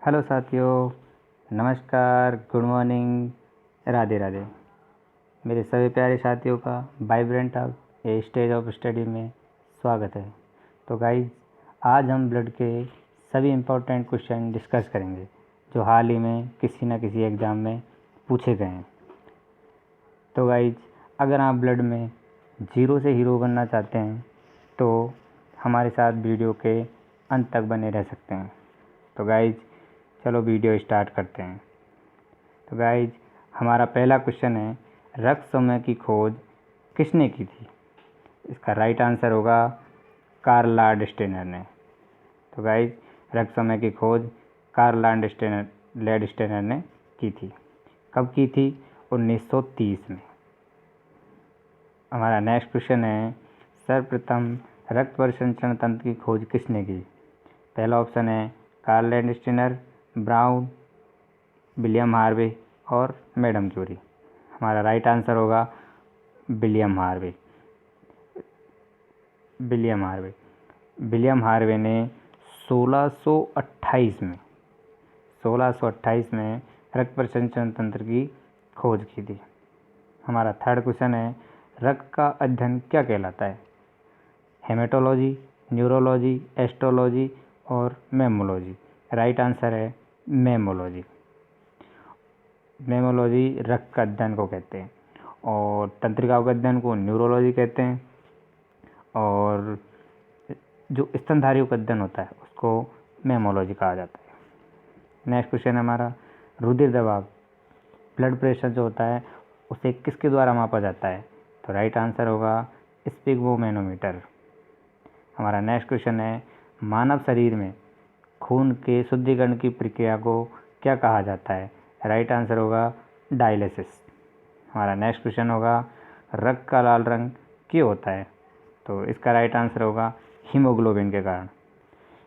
Hello साथियों, नमस्कार, good morning, Radhe Radhe. मेरे सभी प्यारे साथियों का vibrant of a stage of study में स्वागत है। तो गाइज, आज हम ब्लड के सभी इम्पोर्टेंट क्वेश्चन डिस्कस करेंगे जो हाल ही में किसी न किसी एग्ज़ाम में पूछे गए हैं। तो गाइज, अगर आप ब्लड में जीरो से हीरो बनना चाहते हैं तो हमारे साथ वीडियो के अंत तक बने रह सकते हैं। तो गाइज, चलो वीडियो स्टार्ट करते हैं। तो गाइज, हमारा पहला क्वेश्चन है, रक्त समूह की खोज किसने की थी? इसका राइट आंसर होगा कार्ल लैंडस्टेनर ने। तो गाइज, रक्त समूह की खोज कार्ल लैंडस्टेनर ने की थी। कब की थी? 1930 में। हमारा नेक्स्ट क्वेश्चन है, सर्वप्रथम रक्त परिसंचरण तंत्र की खोज किसने की? पहला ऑप्शन है Karl Landsteiner, Brown, William Harvey और मैडम क्यूरी। हमारा राइट आंसर होगा विलियम हार्वे। विलियम हार्वे ने 1628 में रक्त परिसंचरण तंत्र की खोज की थी। हमारा थर्ड क्वेश्चन है, रक्त का अध्ययन क्या कहलाता है? हेमेटोलॉजी, न्यूरोलॉजी, एस्ट्रोलॉजी और मेमोलॉजी। राइट आंसर है मेमोलॉजी। मेमोलॉजी रक्त का अध्ययन को कहते हैं और तंत्रिकाओं के अध्ययन को न्यूरोलॉजी कहते हैं, और जो स्तनधारियों का अध्ययन होता है उसको मेमोलॉजी कहा जाता है। नेक्स्ट क्वेश्चन है हमारा, रुधिर दबाव, ब्लड प्रेशर जो होता है उसे किसके द्वारा मापा जाता है? तो राइट आंसर होगा स्पिग्मोमेनोमीटर। हमारा नेक्स्ट क्वेश्चन है, मानव शरीर में खून के शुद्धिकरण की प्रक्रिया को क्या कहा जाता है? राइट आंसर होगा डायलिसिस। हमारा नेक्स्ट क्वेश्चन होगा, रक्त का लाल रंग क्यों होता है? तो इसका राइट आंसर होगा हीमोग्लोबिन के कारण।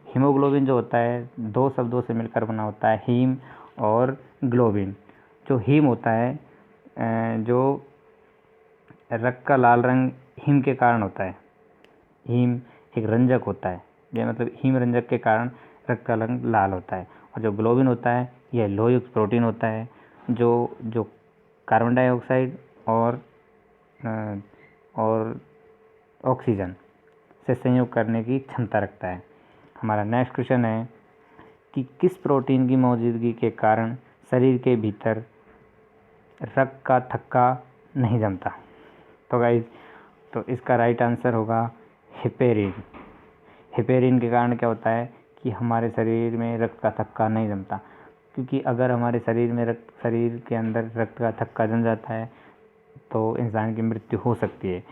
हीमोग्लोबिन जो होता है दो शब्दों से मिलकर बना होता है, हीम और ग्लोबिन। जो हीम होता है, जो रक्त का लाल रंग हीम के कारण होता है। हीम एक रंजक होता है, यह मतलब हीम रंजक के कारण रक्त का रंग लाल होता है। और जो ग्लोबिन होता है यह लोहयुक्त प्रोटीन होता है जो कार्बन डाइऑक्साइड और ऑक्सीजन से संयोग करने की क्षमता रखता है। हमारा नेक्स्ट क्वेश्चन है कि किस प्रोटीन की मौजूदगी के कारण शरीर के भीतर रक्त का थक्का नहीं जमता? तो गाइस, तो इसका राइट आंसर होगा हेपेरिन। हेपेरिन के कारण क्या होता है कि हमारे शरीर में रक्त का थक्का नहीं जमता, क्योंकि अगर हमारे शरीर के अंदर रक्त का थक्का जम जाता है तो इंसान की मृत्यु हो सकती है।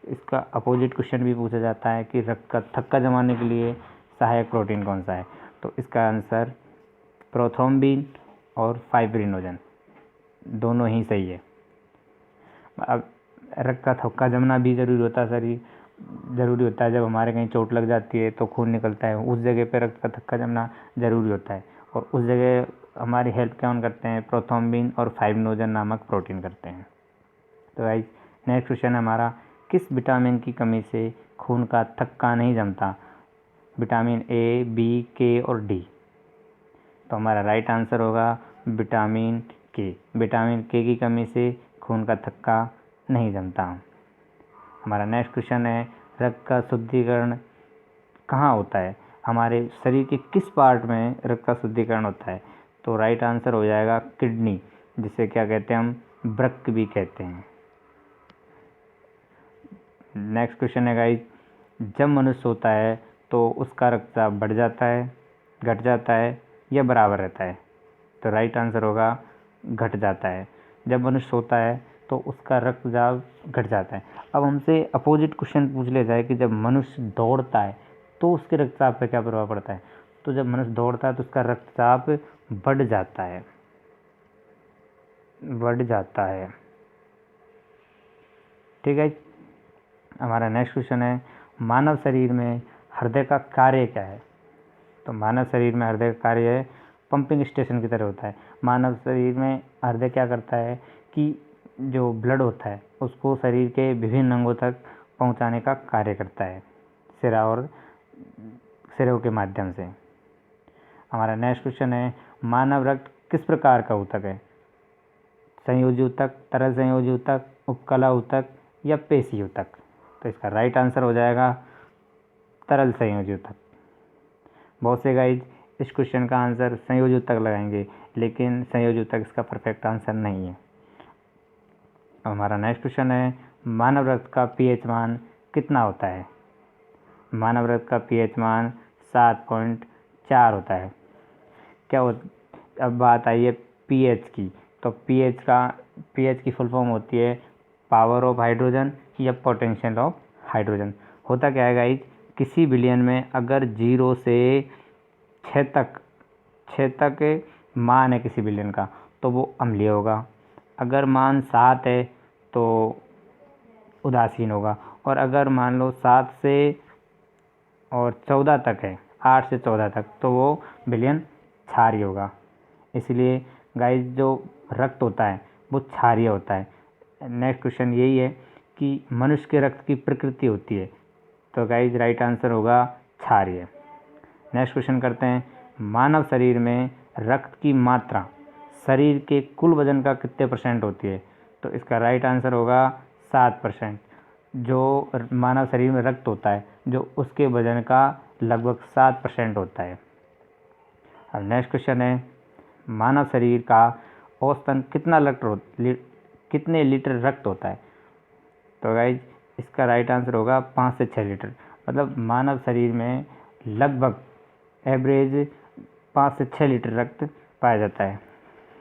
इसका अपोजिट क्वेश्चन भी पूछा जाता है कि रक्त का थक्का जमाने के लिए सहायक प्रोटीन कौन सा है? तो इसका आंसर प्रोथ्रोम्बिन और फाइब्रिनोजन, दोनों ही सही है। अब रक्त का थक्का जमना भी ज़रूरी होता है जब हमारे कहीं चोट लग जाती है तो खून निकलता है, उस जगह पे रक्त का थक्का जमना ज़रूरी होता है, और उस जगह हमारी हेल्प कौन करते हैं? प्रोथ्रोम्बिन और फाइब्रिनोजन नामक प्रोटीन करते हैं। तो गाइस, नेक्स्ट क्वेश्चन है हमारा, किस विटामिन की कमी से खून का थक्का नहीं जमता? विटामिन ए, बी, के और डी। तो हमारा राइट आंसर होगा विटामिन के। विटामिन के की कमी से खून का थक्का नहीं जमता। हमारा नेक्स्ट क्वेश्चन है, रक्त का शुद्धिकरण कहाँ होता है? हमारे शरीर के किस पार्ट में रक्त का शुद्धिकरण होता है? तो राइट आंसर हो जाएगा किडनी, जिसे क्या कहते हैं? हम वृक्क भी कहते हैं। नेक्स्ट क्वेश्चन है गाइस, जब मनुष्य सोता है तो उसका रक्तचाप बढ़ जाता है, घट जाता है या बराबर रहता है? तो राइट आंसर होगा घट जाता है। जब मनुष्य सोता है तो उसका रक्तचाप घट जाता है। अब हमसे अपोजिट क्वेश्चन पूछ लिया जाए कि जब मनुष्य दौड़ता है तो उसके रक्तचाप पर क्या प्रभाव पड़ता है? तो जब मनुष्य दौड़ता है तो उसका रक्तचाप बढ़ जाता है। ठीक है। हमारा नेक्स्ट क्वेश्चन है, मानव शरीर में हृदय का कार्य क्या है? तो मानव शरीर में हृदय का कार्य पंपिंग स्टेशन की तरह होता है। मानव शरीर में हृदय क्या करता है कि जो ब्लड होता है उसको शरीर के विभिन्न अंगों तक पहुंचाने का कार्य करता है, सिरों के माध्यम से। हमारा नेक्स्ट क्वेश्चन है, मानव रक्त किस प्रकार का ऊतक है? संयोजी ऊतक, तरल संयोजी ऊतक, उपकला ऊतक या पेशी ऊतक? तो इसका राइट आंसर हो जाएगा तरल संयोजी ऊतक। बहुत से गाइज इस क्वेश्चन का आंसर संयोजी ऊतक लगाएंगे, लेकिन संयोजी ऊतक इसका परफेक्ट आंसर नहीं है। अब हमारा नेक्स्ट क्वेश्चन है, मानव रक्त का पीएच मान कितना होता है? मानव रक्त का पीएच मान 7.4 होता है। क्या हो, अब बात आई है पीएच की, तो पीएच की फुल फॉर्म होती है पावर ऑफ हाइड्रोजन या पोटेंशियल ऑफ हाइड्रोजन। होता क्या है गाइज, किसी विलयन में अगर 0 से 6 तक मान है किसी विलयन का, तो वो अम्लीय होगा। अगर मान 7 है तो उदासीन होगा, और अगर मान लो 7 से और 14 तक है, 8 से 14 तक, तो वो विलयन क्षारीय होगा। इसलिए गाइस जो रक्त होता है वो क्षारीय होता है। नेक्स्ट क्वेश्चन यही है कि मनुष्य के रक्त की प्रकृति होती है, तो गाइस राइट आंसर होगा क्षारीय। नेक्स्ट क्वेश्चन करते हैं, मानव शरीर में रक्त की मात्रा शरीर के कुल वजन का कितने % होती है? तो इसका राइट आंसर होगा 7%। जो मानव शरीर में रक्त होता है जो उसके वजन का लगभग 7% होता है। अब नेक्स्ट क्वेश्चन है, मानव शरीर का औसतन कितने लीटर रक्त होता है? तो गाइज इसका राइट आंसर होगा 5 से 6 लीटर। मतलब मानव शरीर में लगभग एवरेज 5 से 6 लीटर रक्त पाया जाता है।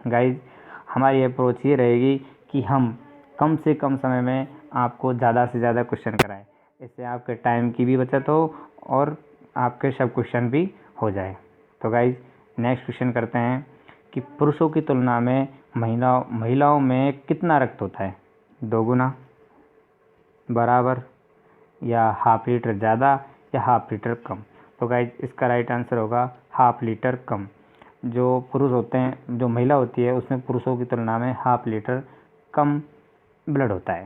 गाइज हमारी अप्रोच ये रहेगी कि हम कम से कम समय में आपको ज़्यादा से ज़्यादा क्वेश्चन कराएं, इससे आपके टाइम की भी बचत हो और आपके सब क्वेश्चन भी हो जाए। तो गाइज नेक्स्ट क्वेश्चन करते हैं कि पुरुषों की तुलना में महिलाओं में कितना रक्त होता है? 2 गुना, बराबर, या हाफ लीटर ज़्यादा या हाफ लीटर कम? तो गाइज इसका राइट आंसर होगा हाफ लीटर कम। जो पुरुष होते हैं, जो महिला होती है उसमें पुरुषों की तुलना में हाफ लीटर कम ब्लड होता है।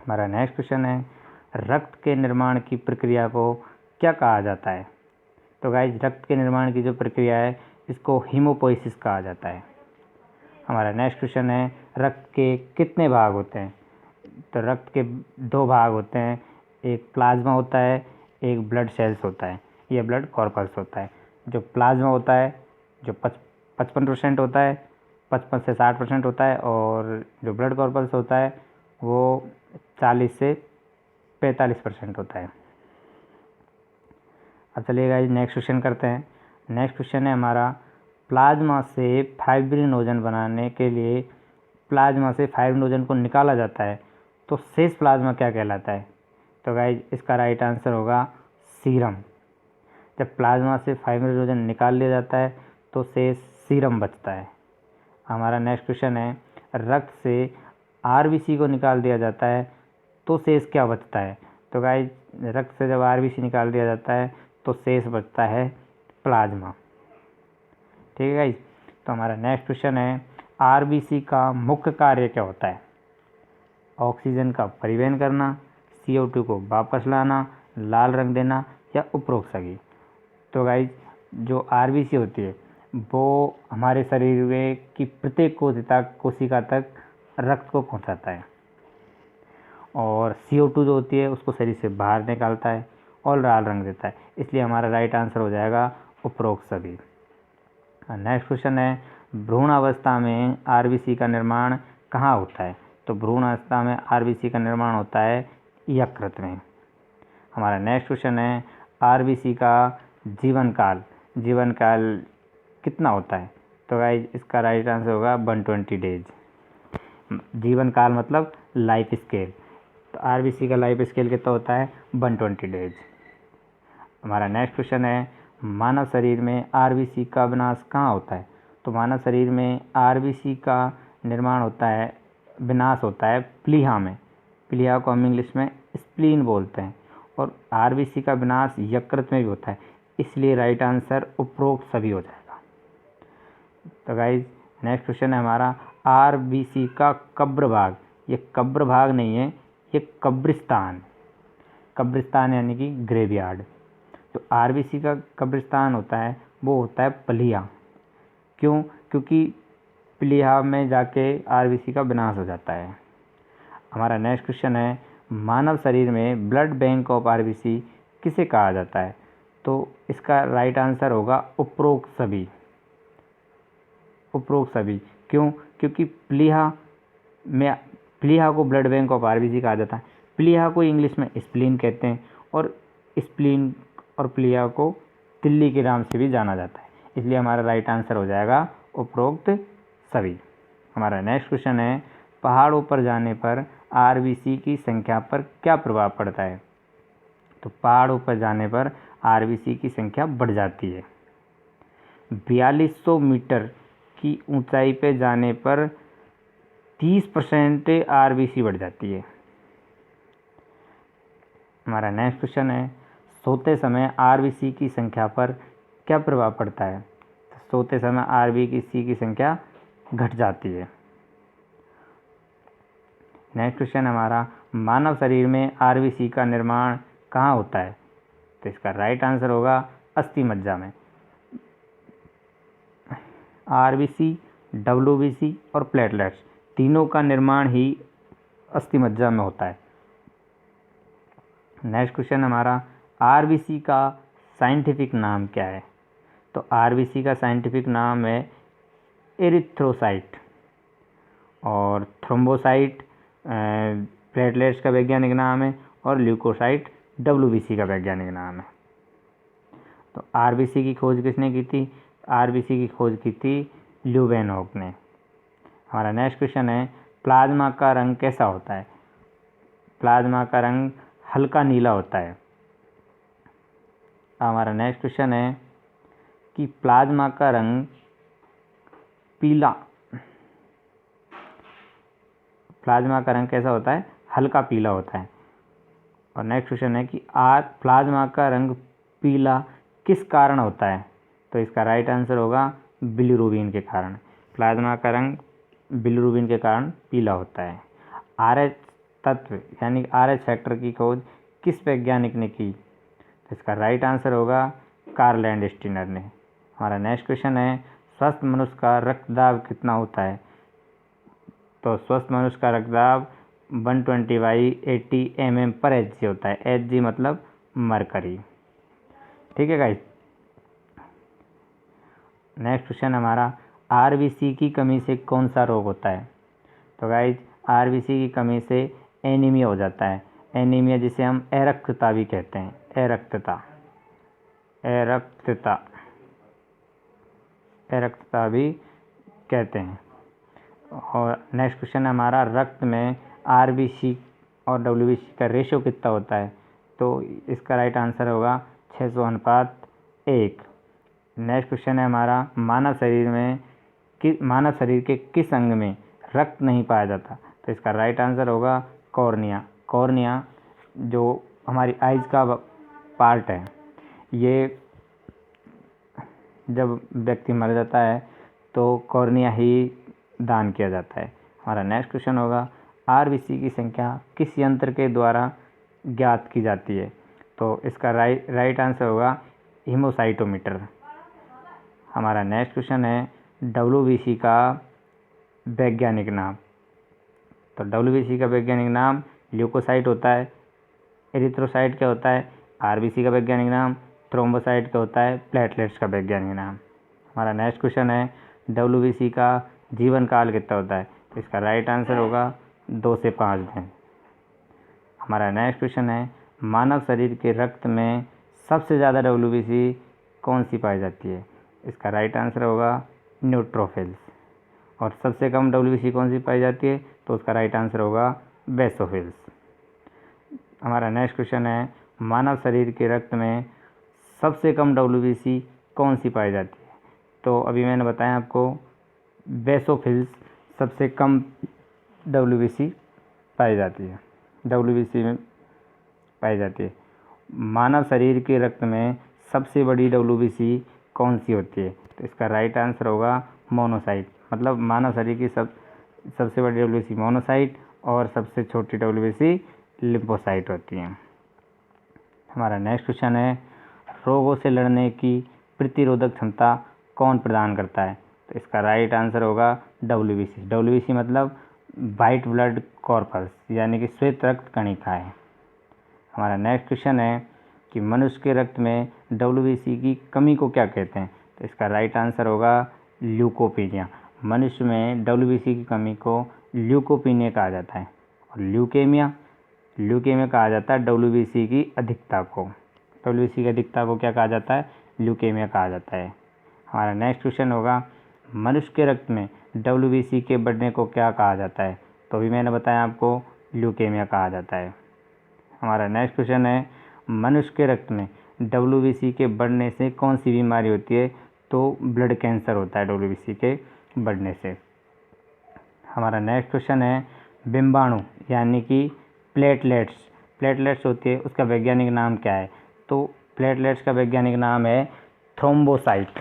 हमारा नेक्स्ट क्वेश्चन है, रक्त के निर्माण की प्रक्रिया को क्या कहा जाता है? तो गाइज रक्त के निर्माण की जो प्रक्रिया है इसको हीमोपोइसिस कहा जाता है। हमारा नेक्स्ट क्वेश्चन है, रक्त के कितने भाग होते हैं? तो रक्त के 2 भाग होते हैं, एक प्लाज्मा होता है, एक ब्लड सेल्स होता है, यह ब्लड कॉर्पस होता है। जो प्लाज्मा होता है जो 55% होता है, 55 से 60% होता है, और जो ब्लड कॉर्पस होता है वो 40 से 45% होता है। अब चलिए गाइस नेक्स्ट क्वेश्चन करते हैं। नेक्स्ट क्वेश्चन है हमारा, प्लाज्मा से फाइब्रिनोजन बनाने के लिए प्लाज्मा से फाइब्रिनोजन को निकाला जाता है, तो शेष प्लाज्मा क्या कहलाता है? तो गाइस इसका राइट आंसर होगा सीरम। जब प्लाज्मा से फाइब्रिनोजन निकाल लिया जाता है तो शेष सीरम बचता है। हमारा नेक्स्ट क्वेश्चन है, रक्त से आरबीसी को निकाल दिया जाता है तो शेष क्या बचता है? तो गाइस रक्त से जब आरबीसी निकाल दिया जाता है तो शेष बचता है प्लाज्मा। ठीक है गाइस, तो हमारा नेक्स्ट क्वेश्चन है, आरबीसी का मुख्य कार्य क्या होता है? ऑक्सीजन का परिवहन करना, CO2 को वापस लाना, लाल रंग देना, या उपरोक्त सभी? तो गाइस जो आरबीसी होती है वो हमारे शरीर में की प्रत्येक कोशिका तक रक्त को पहुंचाता है, और CO2 जो होती है उसको शरीर से बाहर निकालता है और लाल रंग देता है। इसलिए हमारा राइट आंसर हो जाएगा उपरोक्त सभी। नेक्स्ट क्वेश्चन है, भ्रूण अवस्था में आरबीसी का निर्माण कहाँ होता है? तो भ्रूण अवस्था में आरबीसी का निर्माण होता है यकृत में। हमारा नेक्स्ट क्वेश्चन है, आरबीसी का जीवन काल कितना होता है? तो गाइस इसका राइट आंसर होगा 120 डेज। जीवन काल मतलब लाइफ स्केल, तो आरबीसी का लाइफ स्केल कितना होता है? 120 डेज। हमारा नेक्स्ट क्वेश्चन है, मानव शरीर में आरबीसी का विनाश कहाँ होता है? तो मानव शरीर में आरबीसी का निर्माण होता है, विनाश होता है प्लीहा में। प्लीहा को हम इंग्लिश में स्प्लीन बोलते हैं, और आरबीसी का विनाश यकृत में भी होता है। इसलिए राइट आंसर उपरोक्त सभी हो जाएगा। तो गाइज नेक्स्ट क्वेश्चन है हमारा, आरबीसी का कब्र भाग, ये कब्र भाग नहीं है, ये कब्रिस्तान यानी कि ग्रेवयार्ड। जो आरबीसी का कब्रिस्तान होता है वो होता है प्लीहा। क्यों? क्योंकि प्लीहा में जाके आरबीसी का विनाश हो जाता है। हमारा नेक्स्ट क्वेश्चन है, मानव शरीर में ब्लड बैंक ऑफ आरबीसी किसे कहा जाता है? तो इसका राइट आंसर होगा उपरोक्त सभी। उपरोक्त सभी क्यों? क्योंकि प्लीहा को ब्लड बैंक ऑफ आरबीसी कहा जाता है। प्लीहा को इंग्लिश में स्प्लीन कहते हैं, और स्प्लीन और प्लीहा को तिल्ली के नाम से भी जाना जाता है, इसलिए हमारा राइट आंसर हो जाएगा उपरोक्त सभी। हमारा नेक्स्ट क्वेश्चन है, पहाड़ों पर जाने पर आरबीसी की संख्या पर क्या प्रभाव पड़ता है? तो पहाड़ों पर जाने पर आरबीसी की संख्या बढ़ जाती है। 4200 मीटर की ऊंचाई पर जाने पर 30% आरबीसी बढ़ जाती है। हमारा नेक्स्ट क्वेश्चन है, सोते समय आरबीसी की संख्या पर क्या प्रभाव पड़ता है? तो सोते समय आरबीसी की संख्या घट जाती है। नेक्स्ट क्वेश्चन हमारा, मानव शरीर में आरबीसी का निर्माण कहाँ होता है? तो इसका राइट आंसर होगा अस्थि मज्जा में। आरबीसी, डब्ल्यूबीसी और प्लेटलेट्स तीनों का निर्माण ही अस्थि मज्जा में होता है। नेक्स्ट क्वेश्चन हमारा, आरबीसी का साइंटिफिक नाम क्या है? तो आरबीसी का साइंटिफिक नाम है एरिथ्रोसाइट, और थ्रोम्बोसाइट प्लेटलेट्स का वैज्ञानिक नाम है, और ल्यूकोसाइट डब्ल्यूबीसी का वैज्ञानिक नाम है। तो आरबीसी की खोज किसने की थी? आरबीसी की खोज की थी ल्यूवेनहोक ने। हमारा नेक्स्ट क्वेश्चन है, प्लाज्मा का रंग कैसा होता है? प्लाज्मा का रंग हल्का नीला होता है। हमारा नेक्स्ट क्वेश्चन है कि प्लाज्मा का रंग पीला, प्लाज्मा का रंग कैसा होता है? हल्का पीला होता है। और नेक्स्ट क्वेश्चन है कि प्लाज्मा का रंग पीला किस कारण होता है? तो इसका राइट आंसर होगा बिलिरुबिन के कारण। प्लाज्मा का रंग बिलिरुबिन के कारण पीला होता है। आरएच तत्व यानी आरएच फैक्टर की खोज किस वैज्ञानिक ने की? तो इसका राइट आंसर होगा कार्ल लैंडस्टीनर ने। हमारा नेक्स्ट क्वेश्चन है, स्वस्थ मनुष्य का रक्तदाब कितना होता है? तो स्वस्थ मनुष्य का रक्तदाब 120/80 mm पर Hg होता है। Hg मतलब मरकरी। ठीक है गाइस। नेक्स्ट क्वेश्चन हमारा, आरबीसी की कमी से कौन सा रोग होता है? तो गाइस, आरबीसी की कमी से एनीमिया हो जाता है। एनीमिया जिसे हम अरक्तता भी कहते हैं। अरक्तता भी कहते हैं। और नेक्स्ट क्वेश्चन हमारा, रक्त में आरबीसी और डब्ल्यूबीसी का रेशो कितना होता है? तो इसका राइट आंसर होगा 600:1। नेक्स्ट क्वेश्चन है हमारा, मानव शरीर के किस अंग में रक्त नहीं पाया जाता? तो इसका राइट आंसर होगा कॉर्निया। कॉर्निया जो हमारी आइज का पार्ट है, ये जब व्यक्ति मर जाता है तो कॉर्निया ही दान किया जाता है। हमारा नेक्स्ट क्वेश्चन होगा, आरबीसी की संख्या किस यंत्र के द्वारा ज्ञात की जाती है? तो इसका राइट आंसर होगा हीमोसाइटोमीटर। हमारा नेक्स्ट क्वेश्चन है, डब्ल्यूबीसी का वैज्ञानिक नाम। तो डब्ल्यूबीसी का वैज्ञानिक नाम ल्यूकोसाइट होता है। एरिथ्रोसाइट क्या होता है? आरबीसी का वैज्ञानिक नाम। थ्रोम्बोसाइट क्या होता है? प्लेटलेट्स का वैज्ञानिक नाम। हमारा नेक्स्ट क्वेश्चन है, डब्ल्यूबीसी का जीवन काल कितना होता है? तो इसका राइट आंसर होगा 2 से 5 दिन। हमारा नेक्स्ट क्वेश्चन है, मानव शरीर के रक्त में सबसे ज़्यादा डब्ल्यूबीसी कौन सी पाई जाती है? इसका राइट आंसर होगा न्यूट्रोफिल्स। और सबसे कम डब्ल्यूबीसी कौन सी पाई जाती है? तो उसका राइट आंसर होगा बेसोफिल्स। हमारा नेक्स्ट क्वेश्चन है, मानव शरीर के रक्त में सबसे कम डब्ल्यूबीसी कौन सी पाई जाती है? तो अभी मैंने बताया आपको, बेसोफिल्स सबसे कम डब्ल्यूबीसी पाई जाती है, डब्ल्यूबीसी में पाई जाती है। मानव शरीर के रक्त में सबसे बड़ी डब्ल्यूबीसी कौन सी होती है? तो इसका राइट आंसर होगा मोनोसाइट। मतलब मानव शरीर की सबसे बड़ी डब्ल्यूबीसी मोनोसाइट और सबसे छोटी डब्ल्यूबीसी लिम्फोसाइट होती है। हमारा नेक्स्ट क्वेश्चन है, रोगों से लड़ने की प्रतिरोधक क्षमता कौन प्रदान करता है? तो इसका राइट आंसर होगा WBC। WBC मतलब वाइट ब्लड कॉर्पस, यानी कि श्वेत रक्त कणिका है। हमारा नेक्स्ट क्वेश्चन है कि मनुष्य के रक्त में WBC की कमी को क्या कहते हैं? तो इसका राइट आंसर होगा ल्यूकोपीनिया। मनुष्य में WBC की कमी को ल्यूकोपीनिया कहा जाता है। और ल्यूकेमिया कहा जाता है WBC की अधिकता को। WBC की अधिकता को क्या कहा जाता है? ल्यूकेमिया कहा जाता है। हमारा नेक्स्ट क्वेश्चन होगा मनुष्य के रक्त में WBC के बढ़ने को क्या कहा जाता है? तो भी मैंने बताया आपको, ल्यूकेमिया कहा जाता है। हमारा नेक्स्ट क्वेश्चन है मनुष्य के रक्त में WBC के बढ़ने से कौन सी बीमारी होती है? तो ब्लड कैंसर होता है WBC के बढ़ने से। हमारा नेक्स्ट क्वेश्चन है बिंबाणु यानी कि प्लेटलेट्स होती है, उसका वैज्ञानिक नाम क्या है? तो प्लेटलेट्स का वैज्ञानिक नाम है थ्रोम्बोसाइट।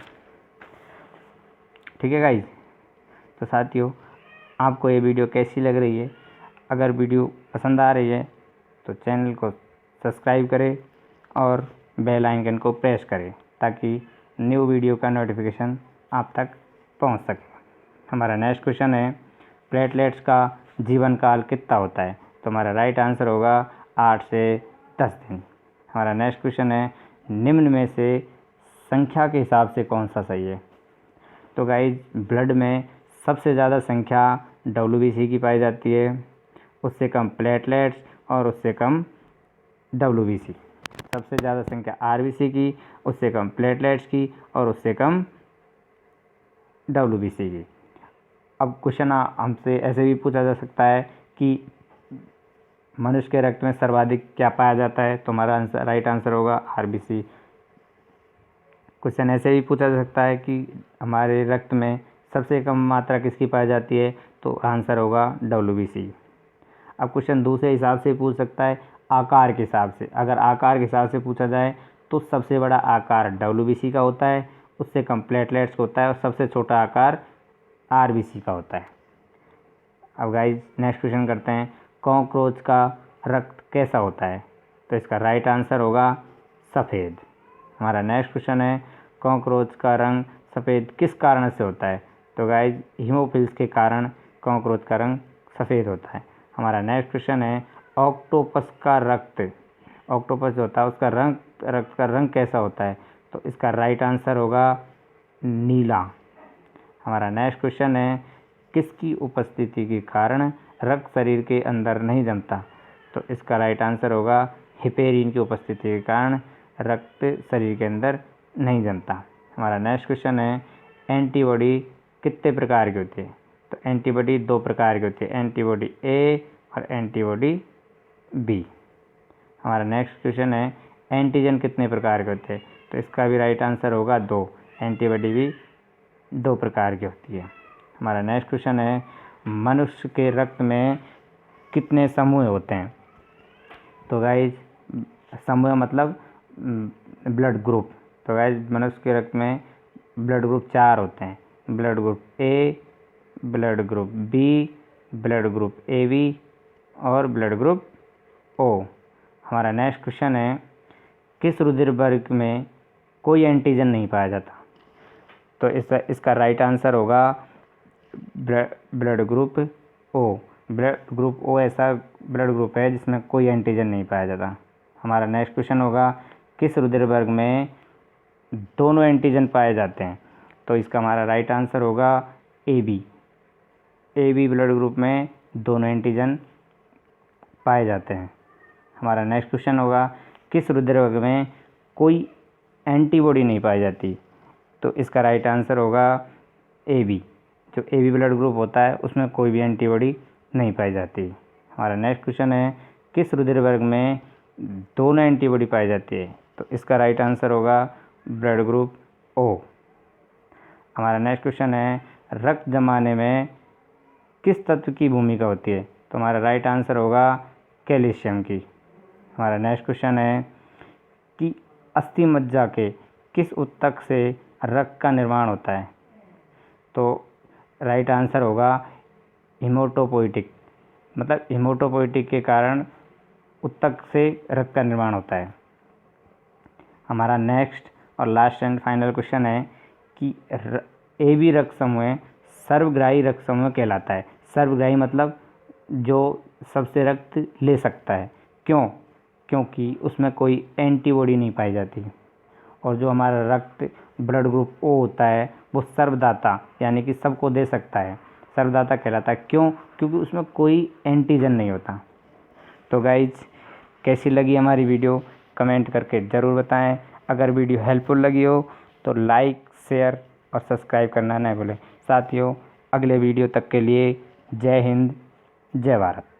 ठीक है गाइज। तो साथियों, आपको ये वीडियो कैसी लग रही है? अगर वीडियो पसंद आ रही है तो चैनल को सब्सक्राइब करें और बेल आइकन को प्रेस करें ताकि न्यू वीडियो का नोटिफिकेशन आप तक पहुंच सके। हमारा नेक्स्ट क्वेश्चन है प्लेटलेट्स का जीवन काल कितना होता है? तो हमारा राइट आंसर होगा 8 से 10 दिन। हमारा नेक्स्ट क्वेश्चन है निम्न में से संख्या के हिसाब से कौन सा सही है? तो गाइज, ब्लड में सबसे ज़्यादा संख्या WBC की पाई जाती है, उससे कम प्लेटलेट्स और उससे कम WBC। सबसे ज़्यादा संख्या RBC की, उससे कम प्लेटलेट्स की और उससे कम WBC की। अब क्वेश्चन हमसे ऐसे भी पूछा जा सकता है कि मनुष्य के रक्त में सर्वाधिक क्या पाया जाता है? तो हमारा राइट आंसर होगा RBC। क्वेश्चन ऐसे भी पूछा जा सकता है कि हमारे रक्त में सबसे कम मात्रा किसकी पाई जाती है? तो आंसर होगा WBC। अब क्वेश्चन दूसरे हिसाब से पूछ सकता है, आकार के हिसाब से। अगर आकार के हिसाब से पूछा जाए तो सबसे बड़ा आकार WBC का होता है, उससे कम प्लेटलेट्स होता है और सबसे छोटा आकार RBC का होता है। अब गाइज, नेक्स्ट क्वेश्चन करते हैं, कॉकरोच का रक्त कैसा होता है? तो इसका राइट आंसर होगा सफ़ेद। हमारा नेक्स्ट क्वेश्चन है कॉकरोच का रंग सफ़ेद किस कारण से होता है? तो गाइज, हीमोफिल्स के कारण कॉकरोच का रंग सफ़ेद होता है। हमारा नेक्स्ट क्वेश्चन है ऑक्टोपस का ऑक्टोपस जो होता है उसका रक्त का रंग कैसा होता है? तो इसका राइट आंसर होगा नीला। हमारा नेक्स्ट क्वेश्चन है किसकी उपस्थिति के कारण रक्त शरीर के अंदर नहीं जमता? तो इसका राइट आंसर होगा हिपेरिन की उपस्थिति के कारण रक्त शरीर के अंदर नहीं जमता। हमारा नेक्स्ट क्वेश्चन है एंटीबॉडी कितने प्रकार की होती है? तो एंटीबॉडी 2 प्रकार की होती है, एंटीबॉडी A और एंटीबॉडी B। हमारा नेक्स्ट क्वेश्चन है एंटीजन कितने प्रकार के होते हैं? तो इसका भी राइट आंसर होगा 2, एंटीबॉडी भी 2 प्रकार की होती है। हमारा नेक्स्ट क्वेश्चन है मनुष्य के रक्त में कितने समूह होते हैं? तो गाइज, समूह मतलब ब्लड ग्रुप। तो गाइज, मनुष्य के रक्त में ब्लड ग्रुप 4 होते हैं, blood group A, blood group B, blood group AB और ब्लड ग्रुप O। हमारा नेक्स्ट क्वेश्चन है किस रुधिर वर्ग में कोई एंटीजन नहीं पाया जाता? तो इसका राइट आंसर होगा blood group O। Blood group O ऐसा ब्लड ग्रुप है जिसमें कोई एंटीजन नहीं पाया जाता। हमारा नेक्स्ट क्वेश्चन होगा किस रुधिर वर्ग में दोनों एंटीजन पाए जाते हैं? तो इसका हमारा राइट आंसर होगा AB ब्लड ग्रुप में दोनों एंटीजन पाए जाते हैं। हमारा नेक्स्ट क्वेश्चन होगा किस रुधिर वर्ग में कोई एंटीबॉडी नहीं पाई जाती? तो इसका राइट आंसर होगा AB। जो AB ब्लड ग्रुप होता है उसमें कोई भी एंटीबॉडी नहीं पाई जाती। हमारा नेक्स्ट क्वेश्चन है किस रुधिर वर्ग में दोनों एंटीबॉडी पाई जाती है? तो इसका राइट आंसर होगा ब्लड ग्रुप O। हमारा नेक्स्ट क्वेश्चन है रक्त जमाने में किस तत्व की भूमिका होती है? तो हमारा राइट आंसर होगा कैल्शियम की। हमारा नेक्स्ट क्वेश्चन है कि अस्थि मज्जा के किस ऊतक से रक्त का निर्माण होता है? तो राइट आंसर होगा हीमोटोपोइटिक, मतलब हीमोटोपोइटिक के कारण ऊतक से रक्त का निर्माण होता है। हमारा नेक्स्ट और लास्ट एंड फाइनल क्वेश्चन है कि ए बी रक्त समूह सर्वग्राही रक्त समूह कहलाता है। सर्वग्राही मतलब जो सबसे रक्त ले सकता है। क्यों? क्योंकि उसमें कोई एंटीबॉडी नहीं पाई जाती। और जो हमारा रक्त ब्लड ग्रुप ओ होता है वो सर्वदाता यानी कि सबको दे सकता है, सर्वदाता कहलाता है। क्यों? क्योंकि उसमें कोई एंटीजन नहीं होता। तो गाइज, कैसी लगी हमारी वीडियो कमेंट करके ज़रूर बताएं। अगर वीडियो हेल्पफुल लगी हो तो लाइक, शेयर और सब्सक्राइब करना न भूलें। साथियों, अगले वीडियो तक के लिए जय हिंद, जय भारत।